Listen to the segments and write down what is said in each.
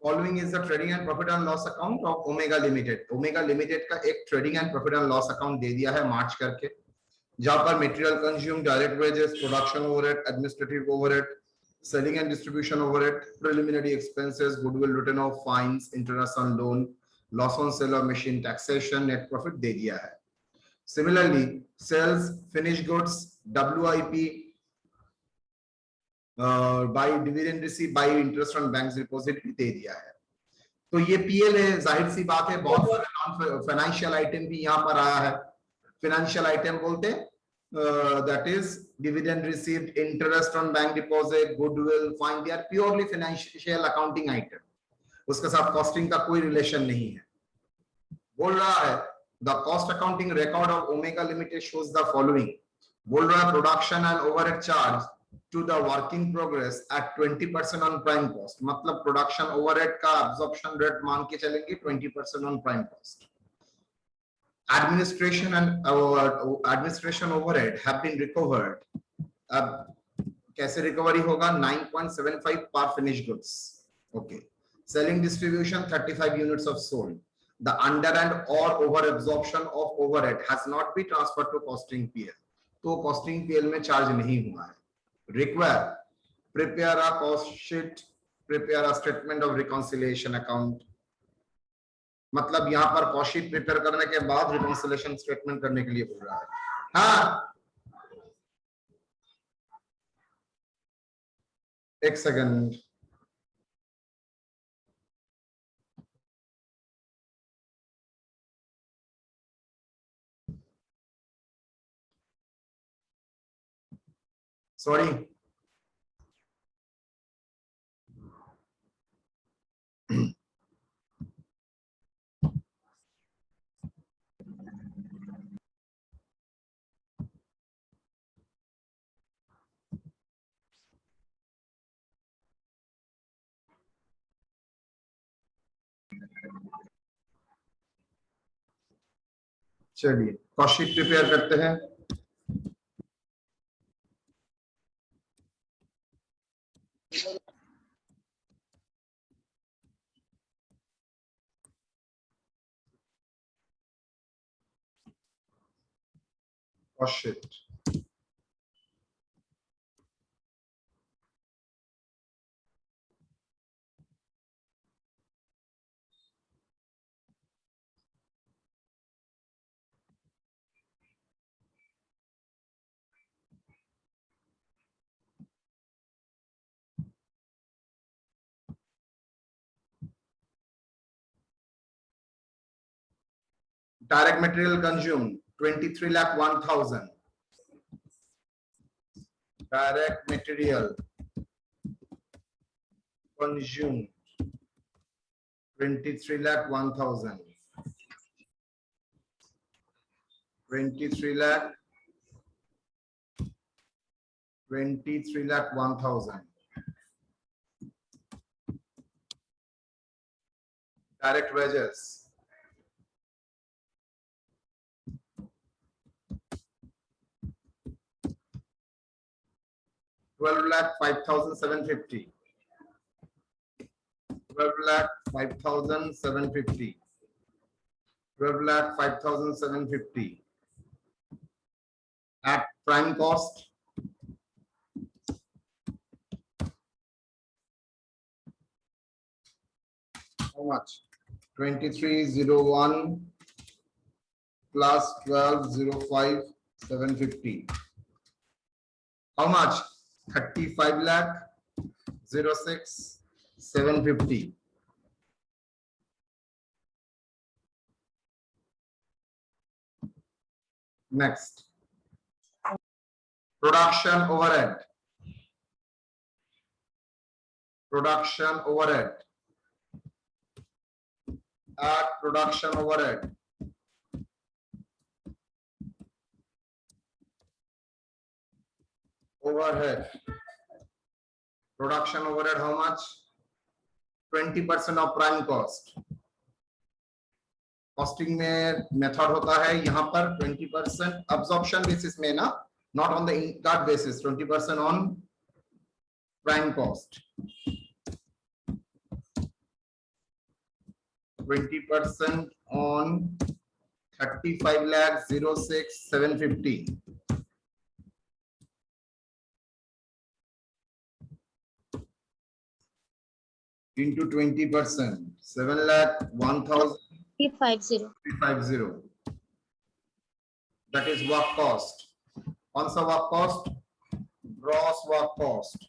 Following is the trading and profit and loss account of omega limited. Omega limited का एक trading and profit and loss account दे दिया है March करके, जहां पर material consume, direct wages, production overhead, administrative overhead, selling and distribution overhead, preliminary expenses, goodwill, return of fines, interest on loan, loss on sale of machine, taxation, net profit दे दिया है। Similarly sales, finish goods, WIP, by dividend receive, bye interest on bank deposit भी दे दिया है। तो ये PL है, जाहिर सी बात है। बहुत सारे नॉन फाइनेंशियल आइटम भी यहाँ पर आया है। फाइनेंशियल आइटम बोलते that is dividend received, interest on bank deposit, goodwill, fine, they are purely financial accounting item, उसके साथ कॉस्टिंग का कोई रिलेशन नहीं है। बोल रहा है the cost accounting record of omega limited shows the following. बोल रहा है production and overhead charge to the work in progress at 20% on prime cost, मतलब प्रोडक्शन ओवरहेड का absorption रेट मान के चलेंगे 20% on prime cost. Administration and administration overhead have been recovered. अब कैसे रिकवरी होगा? 9.75 per finished goods. Okay. Selling distribution 35 units of sold. The under and or over absorption of overhead has not been transferred to costing PL. तो costing PL में charge नहीं हुआ है। Require prepare a cost sheet, prepare a statement of reconciliation account. मतलब यहाँ पर cost sheet prepare करने के बाद रिकॉन्सिलेशन स्टेटमेंट करने के लिए बोल रहा है। हाँ, एक सेकंड। सॉरी, चलिए कॉस्ट शीट प्रिपेयर करते हैं। Cost sheet direct material consumed 23,01,000. Direct material consumed 23,01,000. 23,01,000. Direct wages 12,05,750. 12,05,750. 12,05,750 at prime cost. How much? 2301 plus 1205 750. How much? 35 lakh 06 750. Next, production overhead. Production overhead. At production overhead. Overhead. Production overhead, how much? 20% of prime cost. Costing में method होता है यहाँ पर 20% absorption basis में ना, not on the income basis, 20% on prime cost. 20% on 35 lakh 06,750. Into 20%, 7 lakh 1,350. That is work cost. कौन सा work cost? Gross work cost.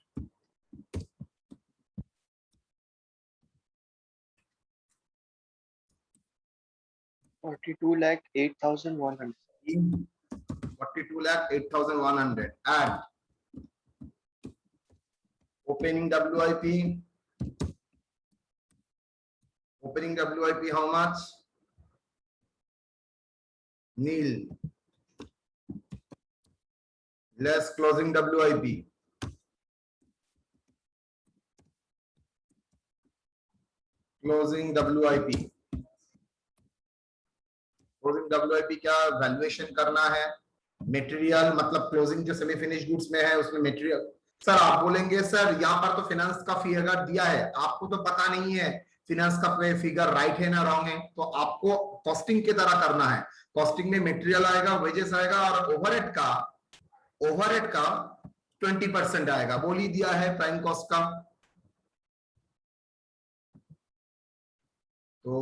$42 lakh 8,100. 42 lakh 8,100. Add opening WIP. Opening WIP how much? Nil. Less closing WIP. Closing WIP. Closing WIP क्या valuation करना है? Material मतलब closing जो semi finish goods में है उसमें मटेरियल। सर आप बोलेंगे सर यहाँ पर तो फिनांस का फिगर दिया है, आपको तो पता नहीं है फिनांस का फिगर राइट है ना रॉन्ग है, तो आपको कॉस्टिंग की तरह करना है। कॉस्टिंग में मटेरियल आएगा, वेजेस आएगा और ओवरहेड का 20% आएगा। बोल ही दिया है प्राइम कॉस्ट का। तो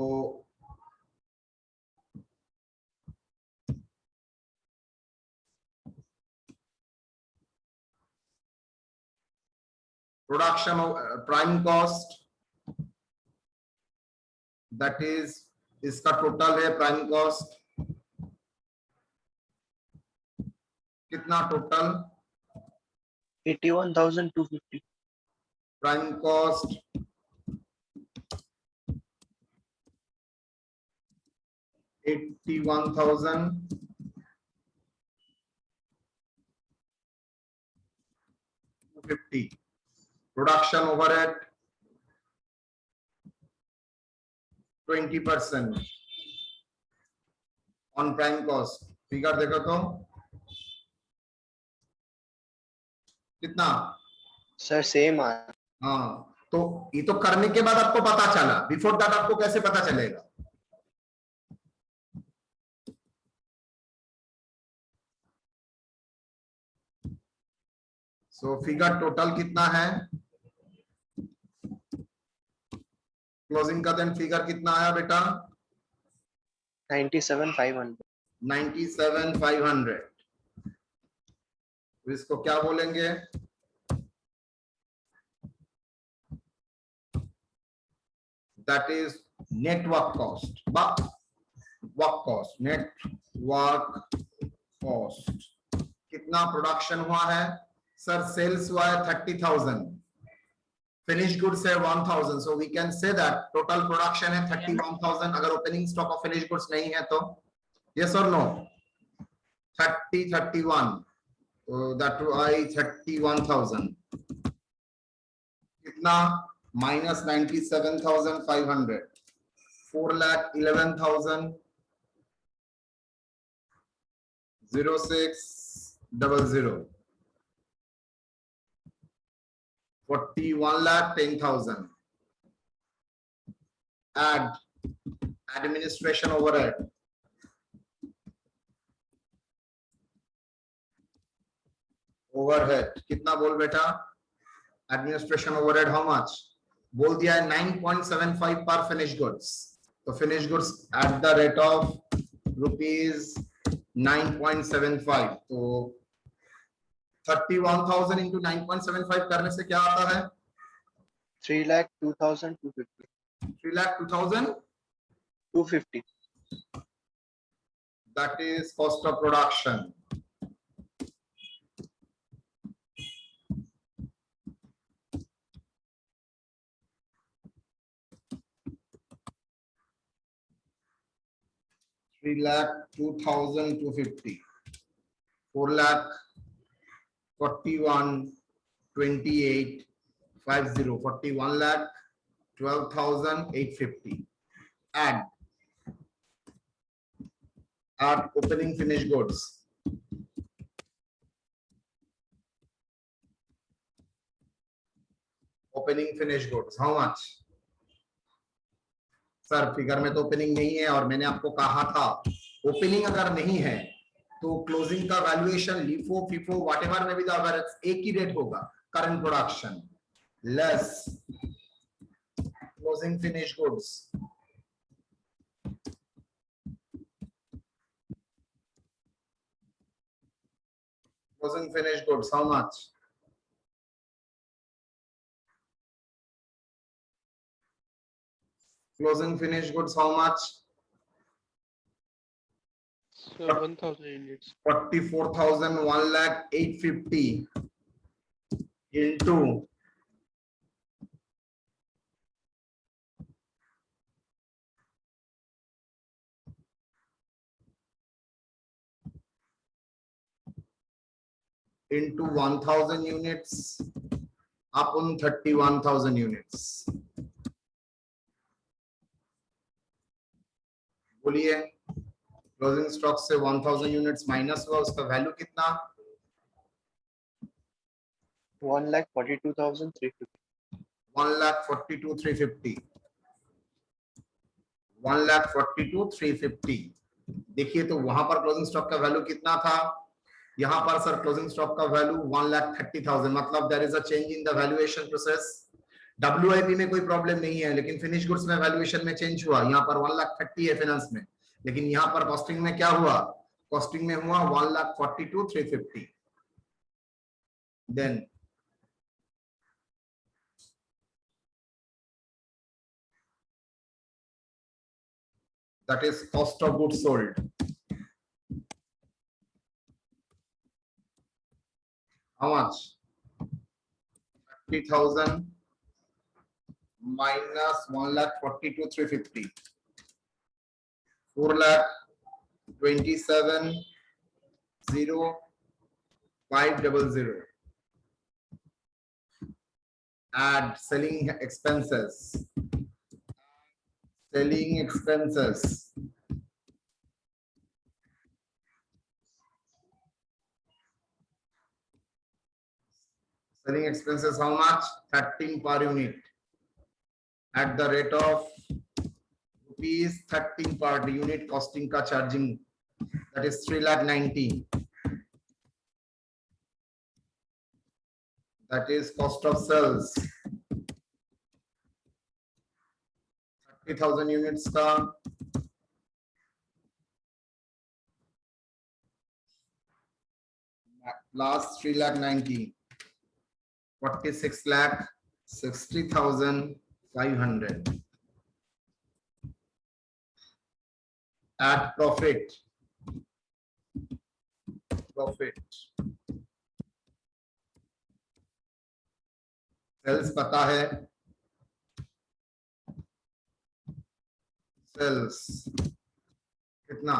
production prime cost that is इसका टोटल है प्राइम कॉस्ट कितना total 81,250. Prime cost 81,250. Production overhead 20% on prime cost. Figure देखो तो कितना? सर सेम आया। हाँ, तो ये तो करने के बाद आपको पता चला, बिफोर दैट आपको कैसे पता चलेगा? सो फिगर टोटल कितना है? क्लोजिंग का देन फिगर कितना आया बेटा? 97,500. 97,500। इसको क्या बोलेंगे? That is net work cost. Work cost, net work cost. कितना प्रोडक्शन हुआ है? सर सेल्स हुआ है 30,000, फिनिश गुड्स है 1,000, so we can say that total production है 31,000। अगर opening stock of finish goods नहीं है तो yes or no? 31, so that I 31,000 कितना? minus 97,500, 4,11,000 0600, 41,10,000. Add administration overhead. Overhead कितना बोल बेटा? Administration overhead how much? बोल दिया है 9.75 per finished goods. तो finished goods at the rate of rupees 9.75. तो 31,000 into 9.75 करने से क्या आता है? 3,02,250. 3,02,250. That is cost of production. Three lakh 2,250. 4,41,28,50. 41,12,850. Add opening finished goods. Opening finished goods how much? Sir figure में तो ओपनिंग नहीं है, और मैंने आपको कहा था ओपनिंग अगर नहीं है तो क्लोजिंग का वैल्यूएशन लिफो फिफो व्हाटएवर में भी तो अगर एक ही रेट होगा, current production less closing finish goods. Closing finished goods, how much? Closing finished goods, how much? Sir, 1000 units. 44,000, 1,08,50 into 1,000 units upon 31,000 units. बोलिए, क्लोजिंग स्टॉक से 1,000 यूनिट्स माइनस हुआ, उसका वैल्यू कितना? 1,42,350. 1,42,350. 1,42,350. देखिए तो वहां पर क्लोजिंग स्टॉक का वैल्यू कितना था? यहाँ पर सर क्लोजिंग स्टॉक का वैल्यू 1,30,000, मतलब there is a change in the valuation process. WIP में कोई प्रॉब्लम नहीं है, लेकिन फिनिश गुड्स में वैल्यूएशन में चेंज हुआ। यहाँ पर 1,30,000 है फाइनेंस में, लेकिन यहाँ पर कॉस्टिंग में क्या हुआ? कॉस्टिंग में हुआ 1,42,350। Then that is cost of goods sold. How much? 30,000 minus 1,42,350. 4,27,0,500. Add selling expenses. Selling expenses. Selling expenses how much? 13 per unit. At the rate of rupees 13 per unit costing का charging, that is 3,90,000. That is cost of sales. 30,000 units का plus 3,90,000. 46,60,500. Add profit. Sales पता है, sales कितना?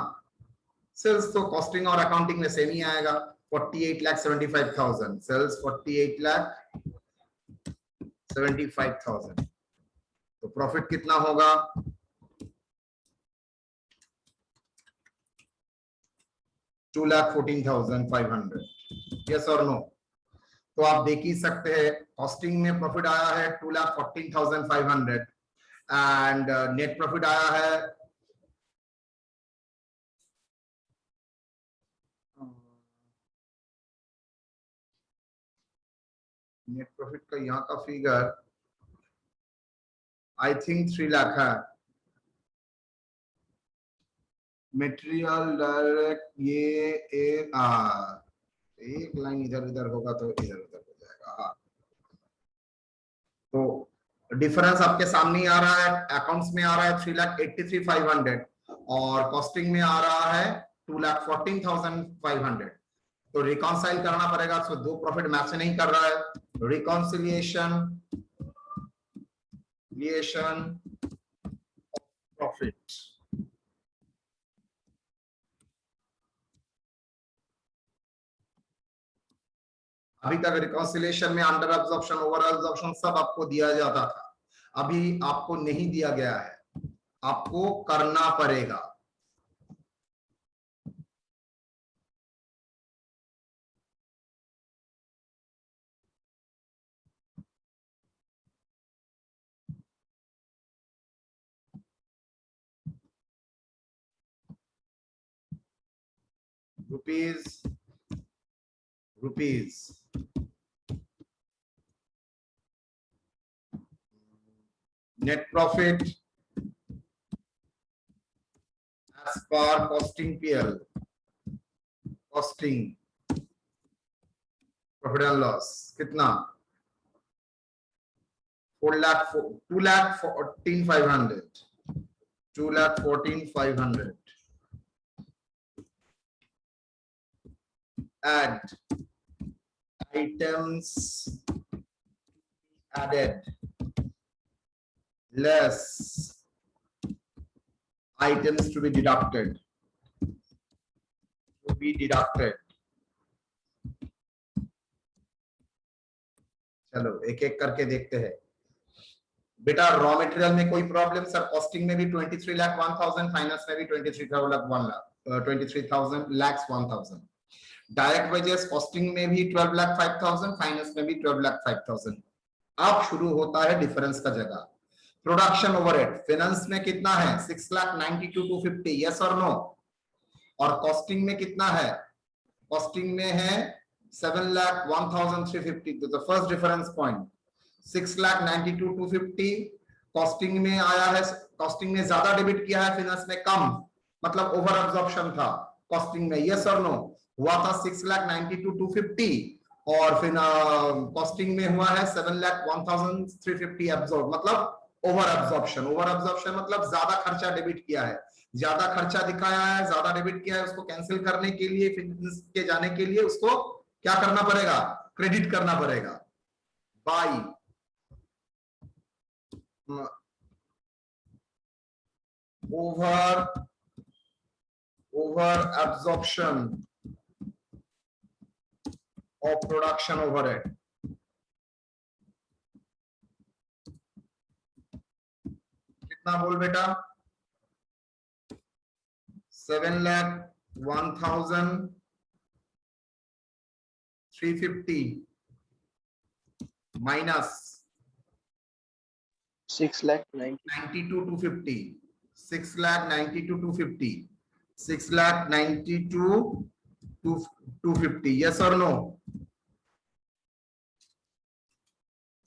Sales तो costing और accounting में same ही आएगा, 48,75,000. Sales 48,75,000. तो प्रॉफिट कितना होगा? 2,14,500. यस और नो? तो आप देख ही सकते हैं कॉस्टिंग में प्रॉफिट आया है 2,14,500 एंड नेट प्रॉफिट आया है नेट प्रॉफिट का यहाँ का फिगर आई थिंक 3 लाख है। मटेरियल डायरेक्ट ये एक लाइन इधर उधर होगा तो इधर उधर हो जाएगा। हाँ, तो डिफरेंस आपके सामने आ रहा है, अकाउंट्स में आ रहा है 3,83,500 और कॉस्टिंग में आ रहा है 2,14,500। तो रिकॉन्साइल करना पड़ेगा, तो दो प्रॉफिट मैच नहीं कर रहा है। रिकॉन्सिलिएशन प्रॉफिट, अभी तक रिकॉन्सिलिएशन में अंडर एब्जॉर्प्शन, ओवर एब्जॉर्प्शन सब आपको दिया जाता था, अभी आपको नहीं दिया गया है, आपको करना पड़ेगा। rupees net profit as per costing PL, costing profit and loss कितना 2,14,500 2,14,500 add items added less items to be deducted चलो एक एक करके देखते हैं बेटा। रॉ मटेरियल में कोई प्रॉब्लम सर? कॉस्टिंग में भी 23,01,000, फाइनेंस में भी 23,1,00,000। डायरेक्ट वेजेस कॉस्टिंग में भी 12,05,000, फाइनेंस में भी 12,05,000। अब शुरू होता है डिफरेंस का जगह। प्रोडक्शन ओवरहेड फाइनेंस में कितना है 6,92,250, यस और नो? और कॉस्टिंग में कितना है? कॉस्टिंग में है 7,01,350। तो the first difference point 6,92,250 costing में आया है। कॉस्टिंग में ज्यादा डेबिट किया है, फाइनेंस में कम, मतलब ओवर एब्जॉर्प्शन था कॉस्टिंग में, यस और नो? हुआ था 6,92,250 और फिर कॉस्टिंग में हुआ है 7,01,350 एब्जॉर्ब, मतलब ओवर एब्जॉर्प्शन। ओवर एब्जॉर्प्शन मतलब ज्यादा खर्चा डेबिट किया है, ज्यादा खर्चा दिखाया है, ज्यादा डेबिट किया है। उसको कैंसिल करने के लिए, फिर के जाने के लिए उसको क्या करना पड़ेगा? क्रेडिट करना पड़ेगा bye over absorption of production overhead। कितना बोल बेटा? 7,01,350 minus 6,92,250. 6,92,250 6,92,250, yes or no?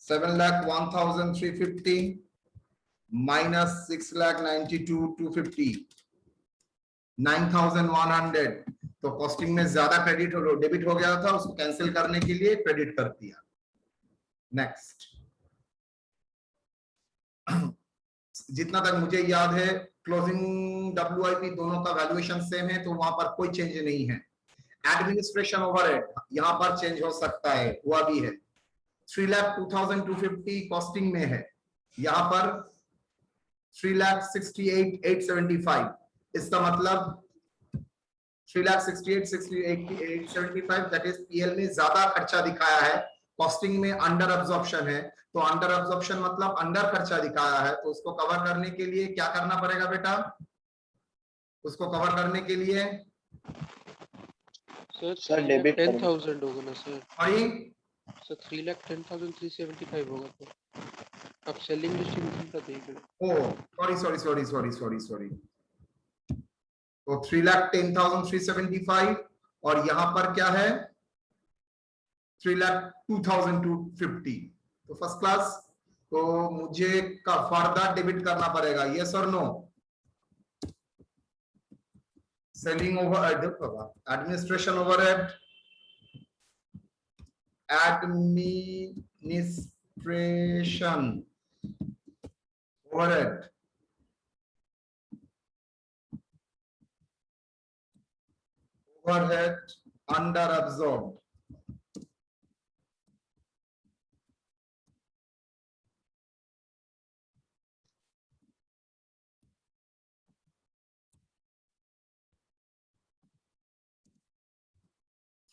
7,01,350 minus 6,92,250 9,100। तो कॉस्टिंग में ज्यादा क्रेडिट डेबिट हो गया था, उसको कैंसिल करने के लिए क्रेडिट कर दिया। नेक्स्ट, जितना तक मुझे याद है क्लोजिंग WIP दोनों का वैल्यूएशन सेम है, तो वहां पर कोई चेंज नहीं है। एडमिनिस्ट्रेशन ओवरहेड यहां पर चेंज हो सकता है, हुआ भी है। 3,02,250 कॉस्टिंग में है, यहां पर 3,68,875। इसका मतलब 3,68,875 दैट इज PL में ज्यादा खर्चा दिखाया है, कॉस्टिंग में अंडर एब्जॉर्प्शन है। तो अंडर एब्जॉर्प्शन मतलब अंडर खर्चा दिखाया है, तो उसको कवर करने के लिए क्या करना पड़ेगा बेटा? उसको कवर करने के लिए सर डेबिट 10,000 होगा ना सर? सॉरी सर 3,10,375 होगा तो अब सेलिंग डिस्ट्रीब्यूशन का देख लो। ओ सॉरी। तो 3,10,375 और यहां पर क्या है 3,02,250। तो फर्स्ट क्लास, तो मुझे का फर्दर डेबिट करना पड़ेगा, यस और no? Selling overhead, administration overhead, overhead under absorbed।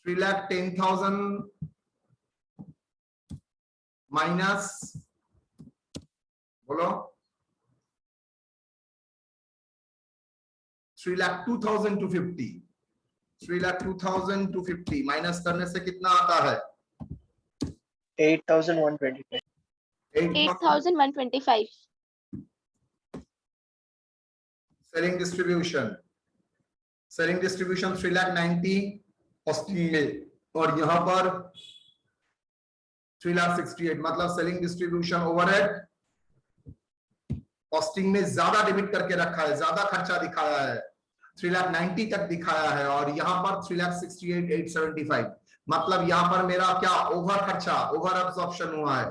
$3,10,000 माइनस बोलो 3,02,250। 3,02,250 माइनस करने से कितना आता है? 8,125. 8,125. Selling distribution selling distribution 3,90,000 costing में, और यहां पर 3,68,000, मतलब सेलिंग डिस्ट्रीब्यूशन ओवरहेड कॉस्टिंग में ज्यादा डेबिट करके रखा है, ज्यादा खर्चा दिखाया है, 3,90,000 तक दिखाया है, और यहां पर 3,68,875, मतलब यहां पर मेरा क्या ओवर खर्चा, ओवर एब्जॉर्प्शन हुआ है।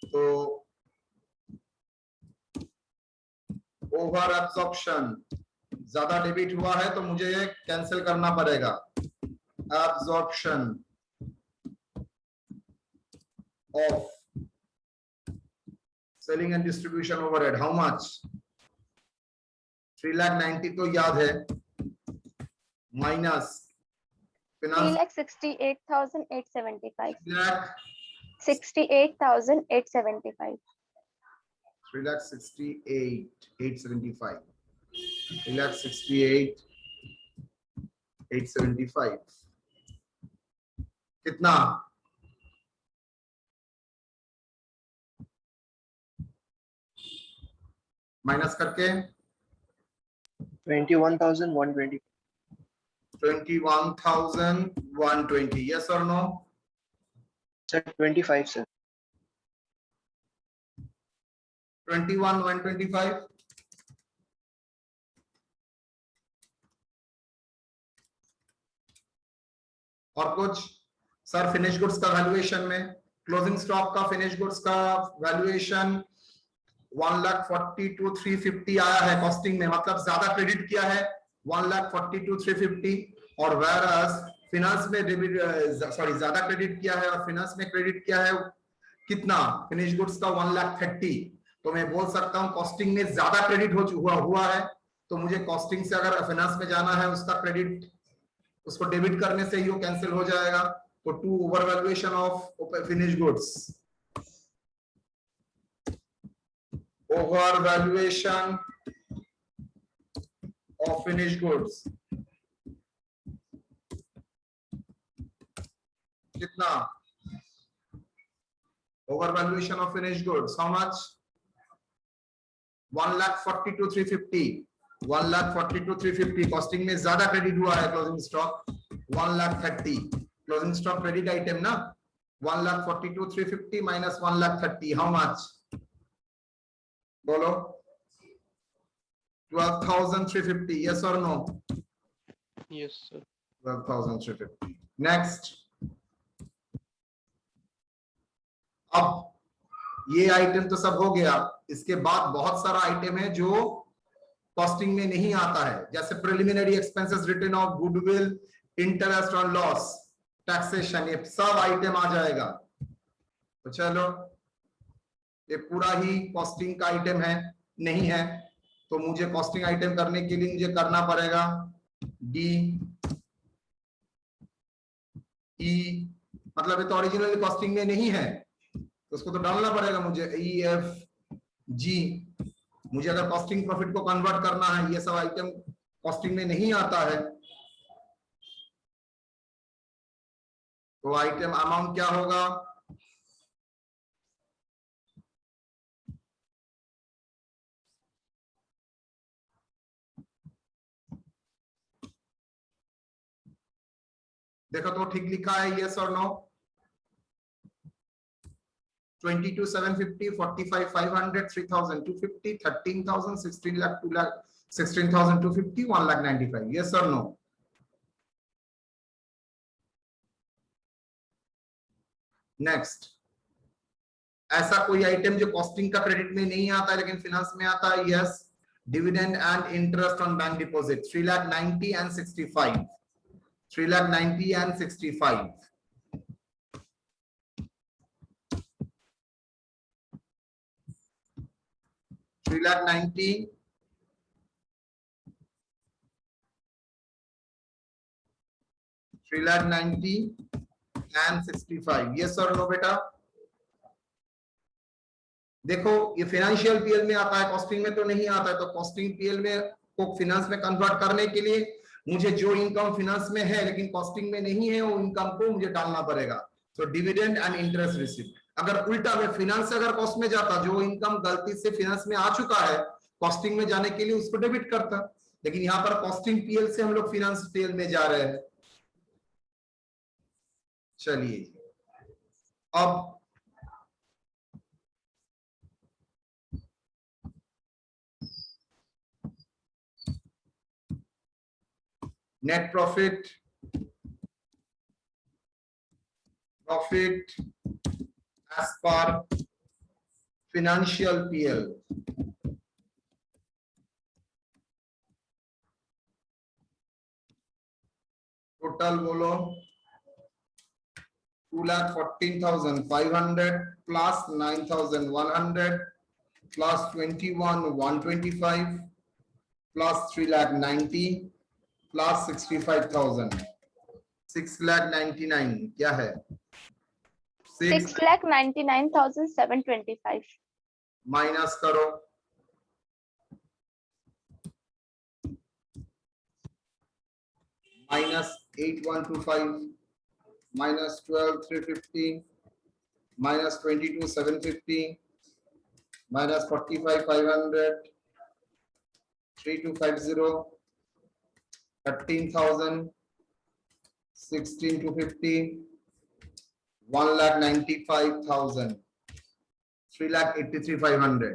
तो ओवर एब्जॉर्प्शन, ज्यादा डेबिट हुआ है, तो मुझे ये कैंसिल करना पड़ेगा। Absorption of selling and distribution overhead, how much? 3,90,000 तो याद है, माइनस फिनांस 3,68,875. 68,875. 3,68,875, 3,68,875 कितना? माइनस करके 21,120. 21,120, yes or no? Sir, 25, sir. 21,125, और कुछ? सर फिनिश गुड्स का वैल्यूएशन में, क्लोजिंग स्टॉक का फिनिश गुड्स का वैल्यूएशन 1,42,350 आया है कॉस्टिंग में, मतलब ज्यादा क्रेडिट किया है 1,42,350, और वेयरएज फिनांस में ज्यादा क्रेडिट किया है, और फिनांस में क्रेडिट किया है कितना? फिनिश गुड्स का 1,30,000। तो मैं बोल सकता हूं कॉस्टिंग में ज्यादा क्रेडिट हुआ है, तो मुझे कॉस्टिंग से अगर फाइनेंस में जाना है, उसका क्रेडिट, उसको डेबिट करने से ही वो कैंसिल हो जाएगा। तो 2 over valuation of finish goods, over valuation of finish goods कितना? Over valuation of finish goods how much? 1,42,350, 1,42,350, costing में ज्यादा क्रेडिट हुआ है, closing stock 1,30,000, closing stock credit item ना, 1,42,350 माइनस 1,30,000, हाउ मच? बोलो 12,350, yes or no? Yes, sir. 12,350. Next, अब ये item तो सब हो गया, इसके बाद बहुत सारा आइटम है जो कॉस्टिंग में नहीं आता है, जैसे preliminary expenses, return of goodwill, interest on loss, taxation, ये सब आइटम आ जाएगा। तो चलो, ये पूरा ही कॉस्टिंग का आइटम है, नहीं है तो मुझे कॉस्टिंग आइटम करने के लिए मुझे करना पड़ेगा डी ई, मतलब ये तो ओरिजिनल कॉस्टिंग में नहीं है, तो उसको तो डालना पड़ेगा मुझे, ई एफ जी। मुझे अगर कॉस्टिंग प्रॉफिट को कन्वर्ट करना है, ये सब आइटम कॉस्टिंग में नहीं आता है, तो आइटम अमाउंट क्या होगा? देखो तो ठीक लिखा है, यस और no? 22,750, 45,500, 3,250, 13,000, 16 lakh, 2 lakh, 16,250, 1,95,000, yes or no? Next, ऐसा कोई आइटम जो कॉस्टिंग का क्रेडिट में नहीं आता लेकिन फिनांस में आता है? Yes, dividend and interest on bank deposit 3,90,000 and 65, 3,90,000 and 65, $3,90,000 and 65, yes or no बेटा? देखो ये फाइनेंशियल पीएल में आता है, कॉस्टिंग में तो नहीं आता है, तो कॉस्टिंग पीएल में को फाइनेंस में कन्वर्ट करने के लिए मुझे जो इनकम फाइनेंस में है लेकिन कॉस्टिंग में नहीं है, वो इनकम को मुझे डालना पड़ेगा। तो डिविडेंड एंड इंटरेस्ट रिसीव्ड। अगर उल्टा में फाइनेंस से अगर कॉस्ट में जाता, जो इनकम गलती से फाइनेंस में आ चुका है, कॉस्टिंग में जाने के लिए उसको डेबिट करता, लेकिन यहाँ पर कॉस्टिंग पीएल से हम लोग फिनांस पीएल में जा रहे हैं। चलिए अब net profit as per financial PL. Total बोलो 2,14,500 plus 9,100 plus 21,125 plus 3,90,000 plus 65,000 6,99,000 क्या है? 6,99,725 माइनस करो -8,125 -12,350 -22,750 -45,500 3,250 13,000 16,250 1,95,000 3,83,500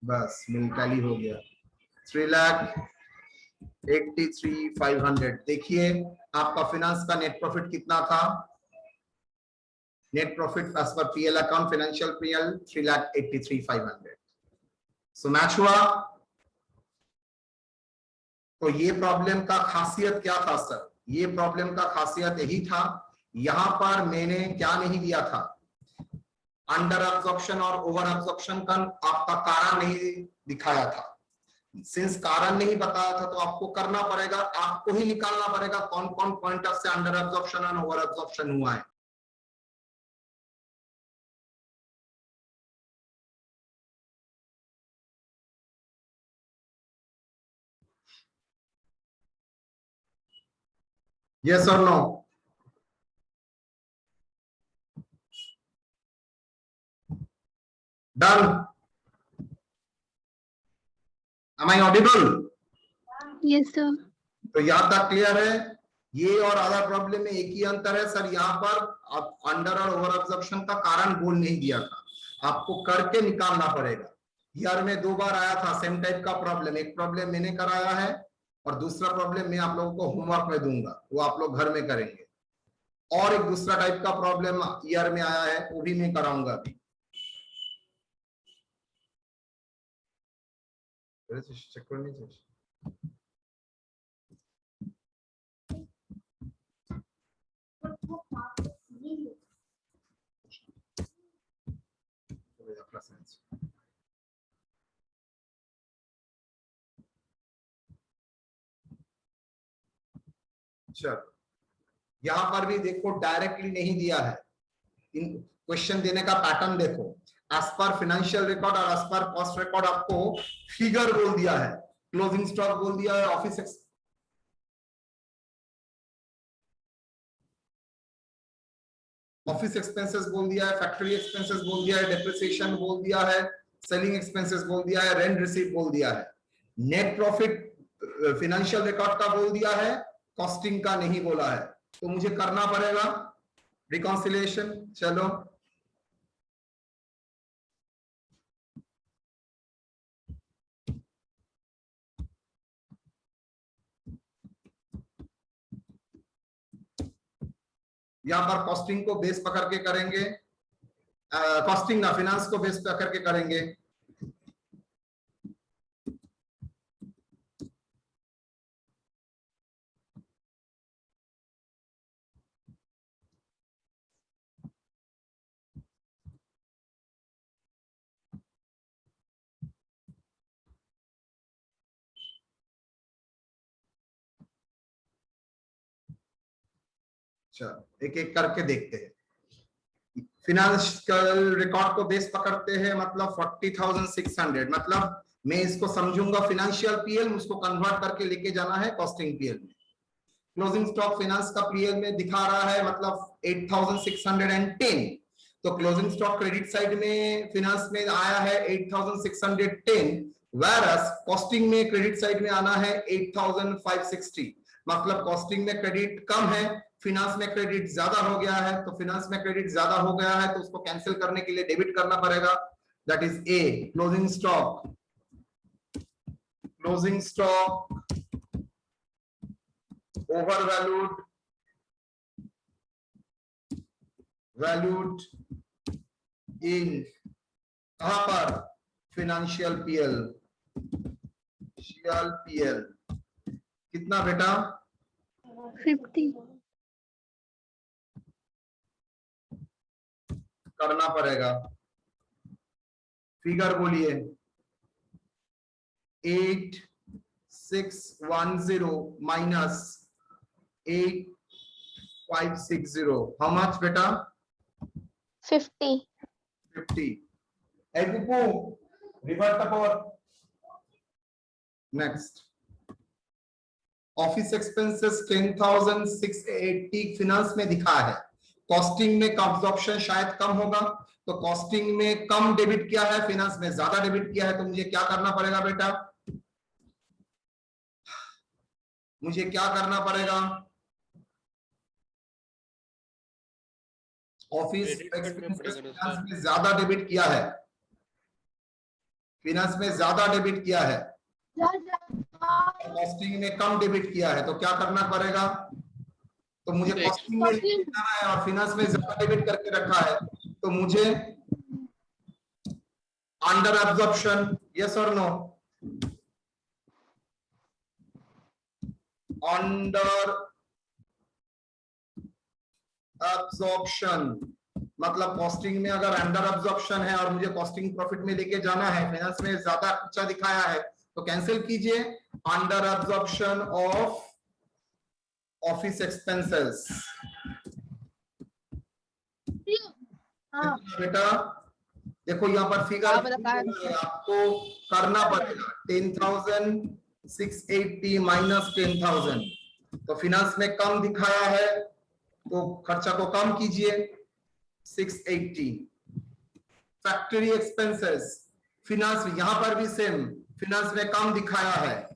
बस मिल टैली हो गया 3,83,500। देखिए आपका फिनांस का नेट प्रॉफिट कितना था? Net profit as per PL account financial PL 3,83,500। So match हुआ। तो ये प्रॉब्लम का खासियत क्या था सर? ये प्रॉब्लम का खासियत यही था, यहां पर मैंने क्या नहीं दिया था, अंडर एब्जॉर्प्शन और ओवर एब्जॉर्प्शन का आपका कारण नहीं दिखाया था। सिंस कारण नहीं बताया था तो आपको करना पड़ेगा, आपको ही निकालना पड़ेगा कौन कौन पॉइंट से अंडर एब्जॉर्प्शन और ओवर एब्जॉर्प्शन हुआ है। Yes or no? Done. Am I audible? Yes sir. तो यहाँ तक क्लियर है। ये और अदर प्रॉब्लम में एक ही अंतर है सर, यहाँ पर आप अंडर और ओवर एब्जॉर्प्शन का कारण बोल नहीं दिया था, आपको करके निकालना पड़ेगा। यार में 2 बार आया था सेम टाइप का प्रॉब्लम, एक प्रॉब्लम मैंने कराया है और दूसरा प्रॉब्लम मैं आप लोगों को होमवर्क में दूंगा, वो आप लोग घर में करेंगे। और एक दूसरा टाइप का प्रॉब्लम ईयर में आया है, वो भी मैं कराऊंगा अभी। चेक करनी चाहिए। चलो यहां पर भी देखो डायरेक्टली नहीं दिया है, इन क्वेश्चन देने का पैटर्न देखो, एज पर फाइनेंशियल रिकॉर्ड और एज पर कॉस्ट रिकॉर्ड आपको फिगर बोल दिया है, क्लोजिंग स्टॉक बोल दिया है, ऑफिस एक्सपेंसेस बोल दिया है, फैक्ट्री एक्सपेंसेस बोल दिया है, डेप्रिसिएशन बोल दिया है, सेलिंग एक्सपेंसेस बोल दिया है, रेंट रिसीट बोल दिया है। नेट प्रॉफिट फाइनेंशियल रिकॉर्ड का बोल दिया है, कॉस्टिंग का नहीं बोला है, तो मुझे करना पड़ेगा रिकॉन्सिलिएशन। चलो यहां पर कॉस्टिंग को बेस पकड़ के करेंगे, कॉस्टिंग ना फिनांस को बेस पकड़ के करेंगे। चलो एक एक करके देखते हैं। फिनांशियल रिकॉर्ड को बेस पकड़ते हैं, मतलब 40,600, मतलब मैं इसको समझूंगा फिनेंशियल पीएल, उसको कन्वर्ट करके लेके जाना है कॉस्टिंग पीएल में। क्लोजिंग स्टॉक फाइनेंस का पीएल में दिखा रहा है मतलब 8,610, तो क्लोजिंग स्टॉक क्रेडिट साइड में फिनांस में आया है 8,610, whereas कॉस्टिंग में क्रेडिट साइड में आना है 8560, मतलब कॉस्टिंग में क्रेडिट कम है, फिनांस में क्रेडिट ज्यादा हो गया है, तो फिनांस में क्रेडिट ज्यादा हो गया है तो उसको कैंसिल करने के लिए डेबिट करना पड़ेगा, that is a closing stock, closing stock over valued in कहां पर फिनेंशियल पीएल, कितना बेटा 50. करना पड़ेगा, फिगर बोलिए 8610 माइनस 8560, हाउ मच बेटा 50. 50. Hey Pupu, revert the power. Next. Office expenses 10,680 finance में दिखा है, कॉस्टिंग में कंजप्शन शायद कम होगा, तो कॉस्टिंग में कम डेबिट किया है, फिनांस में ज्यादा डेबिट किया है, तो मुझे क्या करना पड़ेगा बेटा, मुझे क्या करना पड़ेगा, ऑफिस एक्सपेंसेस फिनांस में ज्यादा डेबिट किया है, फिनांस में ज्यादा डेबिट किया है, कॉस्टिंग में कम डेबिट किया है, तो क्या करना पड़ेगा, तो मुझे कॉस्टिंग में लिखना है और फिनांस में ज्यादा डेबिट करके रखा है, तो मुझे अंडर एब्जॉर्प्शन, यस और नो, अंडर एब्जॉर्प्शन मतलब कॉस्टिंग में अगर अंडर एब्जॉर्प्शन है और मुझे कॉस्टिंग प्रॉफिट में लेके जाना है, फाइनेंस में ज्यादा खर्चा दिखाया है, तो कैंसिल कीजिए, under absorption of office expenses, बेटा देखो यहाँ पर फिगर आपको करना पड़ेगा 10,680 माइनस 10,000, तो फिनांस में कम दिखाया है तो खर्चा को कम कीजिए 680, फैक्ट्री एक्सपेंसेस फिनांस यहां पर भी सेम, फिनांस में कम दिखाया है,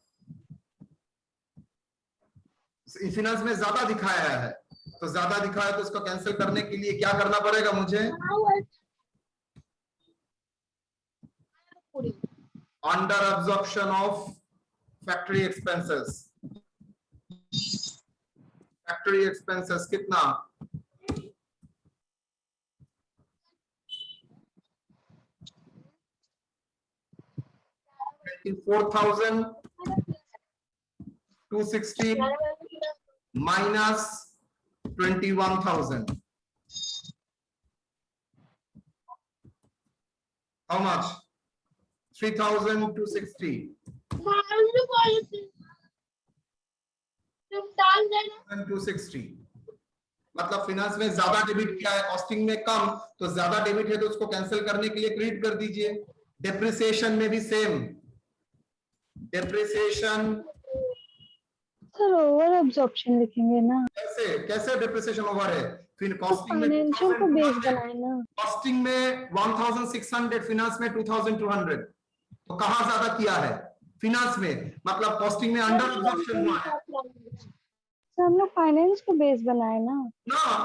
फिनांस में ज्यादा दिखाया है, तो ज्यादा दिखाया तो उसको कैंसिल करने के लिए क्या करना पड़ेगा मुझे, under absorption of factory expenses, factory expenses कितना 4,260 minus 21,000. How much? 3,260. 260. मतलब फिनांस में ज्यादा डेबिट किया है, कॉस्टिंग में कम, तो ज्यादा डेबिट है तो उसको कैंसिल करने के लिए क्रेडिट कर दीजिए। डेप्रिसिएशन में भी same, depreciation sir over absorption लिखेंगे ना, कैसे कैसे डेप्रिसिएशन ओवर है, फिर कॉस्टिंग में फाइनेंशियल को बेस बनाए ना, कॉस्टिंग में 1,600, फिनांस में 2,200, तो कहां ज्यादा किया है फिनांस में, मतलब कॉस्टिंग में अंडर एब्जॉर्प्शन हुआ है सर हम लोग फाइनेंस को बेस बनाए ना,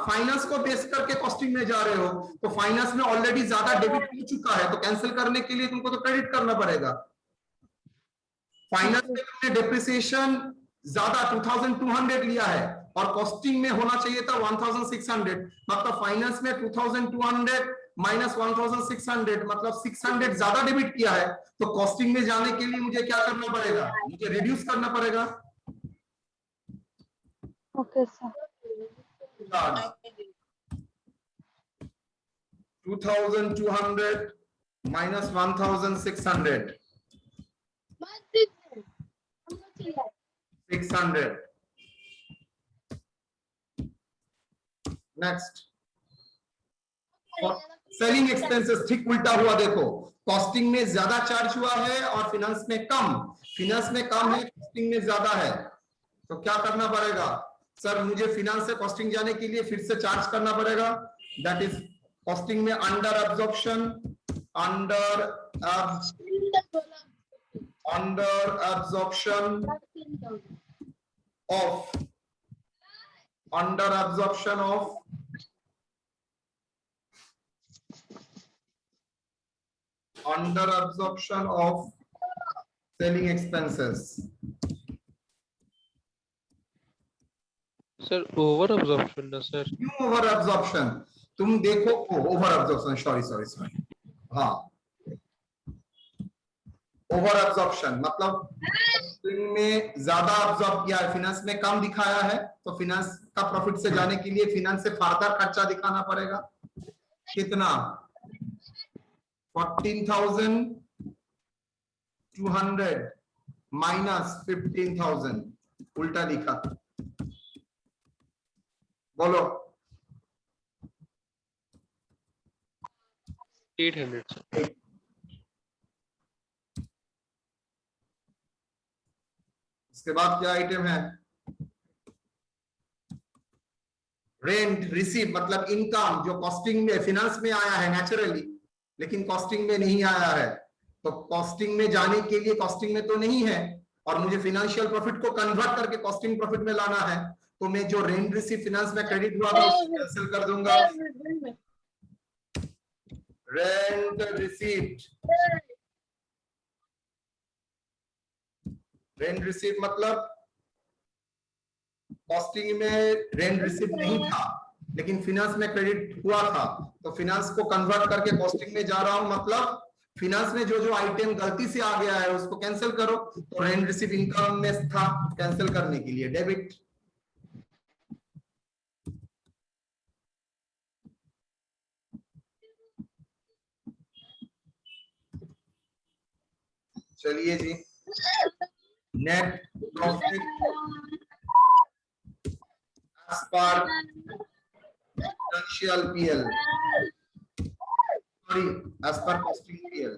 फाइनेंस को बेस करके कॉस्टिंग में जा रहे हो, तो फाइनेंस में ऑलरेडी ज्यादा डेबिट हो चुका है, तो कैंसिल करने के लिए तुमको तो क्रेडिट करना पड़ेगा। फाइनेंस में तुमने डेप्रिसिएशन ज्यादा 2,200 लिया है और कॉस्टिंग में होना चाहिए था 1,600, मतलब फाइनेंस में 2,200 माइनस 1,600 मतलब 600 ज्यादा डेबिट किया है, तो कॉस्टिंग में जाने के लिए मुझे क्या करना पड़ेगा, मुझे रिड्यूस करना पड़ेगा। Okay sir. 2,200 minus 1,600, 600. Next selling expenses ठीक उल्टा हुआ, देखो कॉस्टिंग में ज्यादा चार्ज हुआ है और फिनांस में कम, फिनांस में कम है कॉस्टिंग में ज्यादा है, तो क्या करना पड़ेगा सर, मुझे फिनांस से कॉस्टिंग जाने के लिए फिर से चार्ज करना पड़ेगा, दैट इज कॉस्टिंग में under absorption, under under absorption of selling expenses. Sir over absorption ना सर, क्यों ओवर एब्जॉर्प्शन? तुम देखो, ओवर एब्जॉर्प्शन, सॉरी, हाँ, ओवर एब्जॉर्प्शन मतलब कॉस्टिंग में ज्यादा एब्जॉर्ब किया है, फाइनेंस में कम दिखाया है, तो फाइनेंस का प्रॉफिट से जाने के लिए फाइनेंस से फर्दर खर्चा दिखाना पड़ेगा। कितना? 14,200 माइनस 15,000, उल्टा लिखा, बोलो। 800 सर। इसके बाद क्या आइटम है? रेंट रिसीव मतलब इनकम, जो कॉस्टिंग में फाइनेंस में आया है नेचुरली, लेकिन कॉस्टिंग में नहीं आया है। तो कॉस्टिंग में जाने के लिए कॉस्टिंग में तो नहीं है, और मुझे फाइनेंशियल प्रॉफिट को कन्वर्ट करके कॉस्टिंग प्रॉफिट में लाना है, तो मैं जो रेंट रिसीव फाइनेंस में क्रेडिट हुआ था उसको कैंसिल कर दूंगा। रेंट रिसीव मतलब कॉस्टिंग में रेंट रिसीव नहीं था, लेकिन फाइनेंस में क्रेडिट हुआ था, तो फाइनेंस को कन्वर्ट करके कॉस्टिंग में जा रहा हूं, मतलब फाइनेंस में जो आइटम गलती से आ गया है उसको कैंसिल करो। तो रेंट रिसीव इनकम में था, कैंसिल करने के लिए डेबिट। चलिए जी, net profit as per financial PL, sorry, as per costing PL.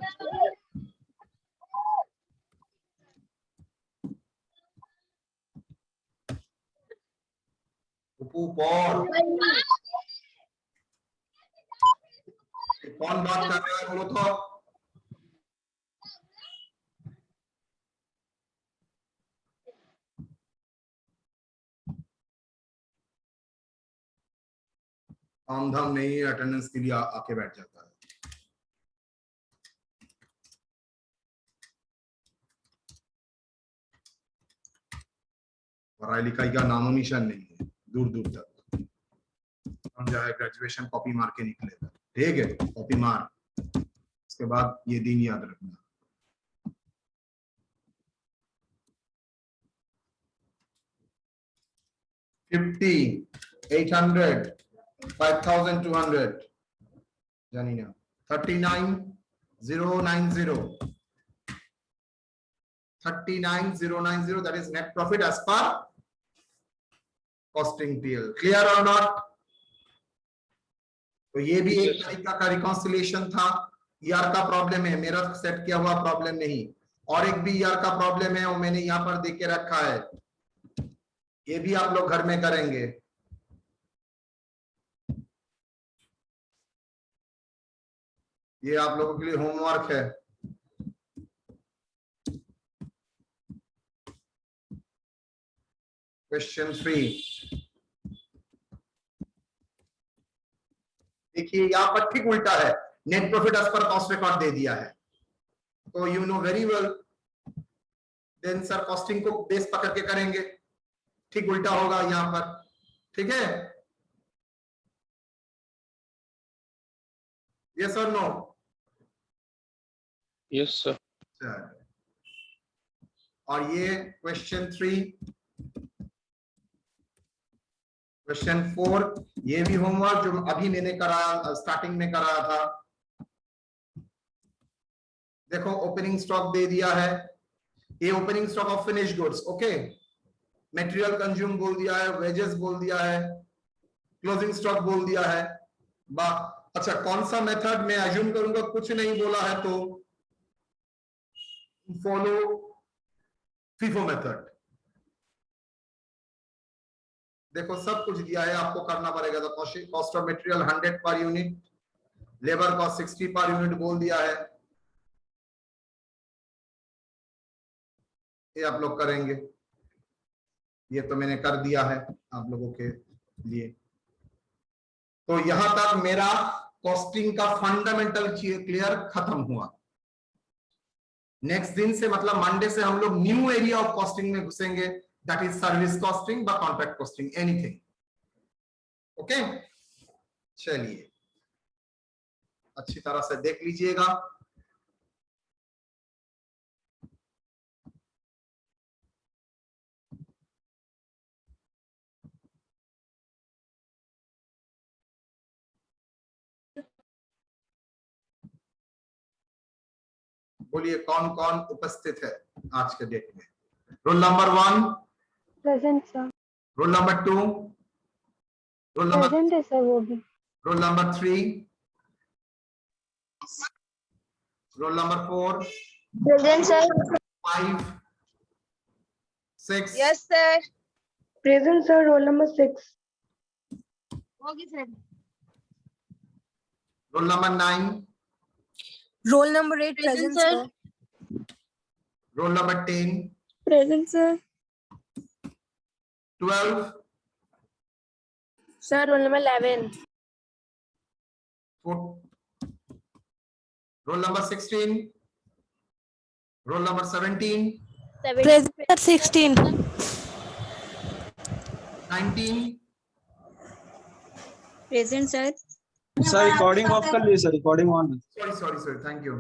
ऊपर कौन बात कर रहा है बोलो तो? काम धाम नहीं, अटेंडेंस के लिए आके बैठ जाता है। पढ़ाई लिखाई का नामो निशान नहीं है दूर दूर तक। हम जाए ग्रेजुएशन कॉपी मार के निकलेगा, ठीक है, कॉपी मार, उसके बाद ये दिन याद रखना। $50, $800, $5,200, जानी ना, 39,090, 39,090, that is net profit as per costing PL. Clear or not? तो ये भी एक तरीका का रिकॉन्सिलिएशन था। ईआर का प्रॉब्लम है, मेरा सेट किया हुआ प्रॉब्लम नहीं, और एक भी ईआर का प्रॉब्लम है, वो मैंने यहाँ पर देख के रखा है, ये भी आप लोग घर में करेंगे। ये आप लोगों के लिए होमवर्क है। क्वेश्चन 3 देखिए, यहाँ पर ठीक उल्टा है, net profit as per cost record दे दिया है, तो you know very well, then sir costing को बेस पकड़ के करेंगे, ठीक उल्टा होगा यहाँ पर, ठीक है? यस और नो? Yes sir. और ये क्वेश्चन 3, क्वेश्चन 4, ये भी होमवर्क जो अभी मैंने कराया, स्टार्टिंग में कराया था। देखो ओपनिंग स्टॉक दे दिया है, ये opening stock of finish goods, okay, material consume बोल दिया है, वेजेस बोल दिया है, क्लोजिंग स्टॉक बोल दिया है। अच्छा, कौन सा मेथड मैं अज्यूम करूंगा, कुछ नहीं बोला है तो फॉलो फीफो मेथड। देखो सब कुछ दिया है, आपको करना पड़ेगा। तो cost of material 100 per unit, labour cost 60 per unit बोल दिया है, ये आप लोग करेंगे, ये तो मैंने कर दिया है आप लोगों के लिए। तो यहां तक मेरा कॉस्टिंग का फंडामेंटल क्लियर खत्म हुआ। नेक्स्ट दिन से मतलब मंडे से हम लोग न्यू एरिया ऑफ कॉस्टिंग में घुसेंगे, दैट इज सर्विस कॉस्टिंग व कॉन्ट्रैक्ट कॉस्टिंग, एनीथिंग। ओके, चलिए अच्छी तरह से देख लीजिएगा। बोलिए कौन कौन उपस्थित है आज के डेट में? Roll number 1, present sir. Roll number 2, roll number present है सर वो भी। Roll number 3, roll number 4, present sir. 5, 6, yes sir. Present sir, roll number 6। Okay sir. Roll number 9, Roll number 8 Present, present, sir. sir. Roll number 10, Present, sir. 12, Sir, roll number 11. 4, roll number 16, roll number 17, Present, sir, 16. 19, Present, sir. Sir recording of कर लीजिए sir, recording on. sorry, thank you.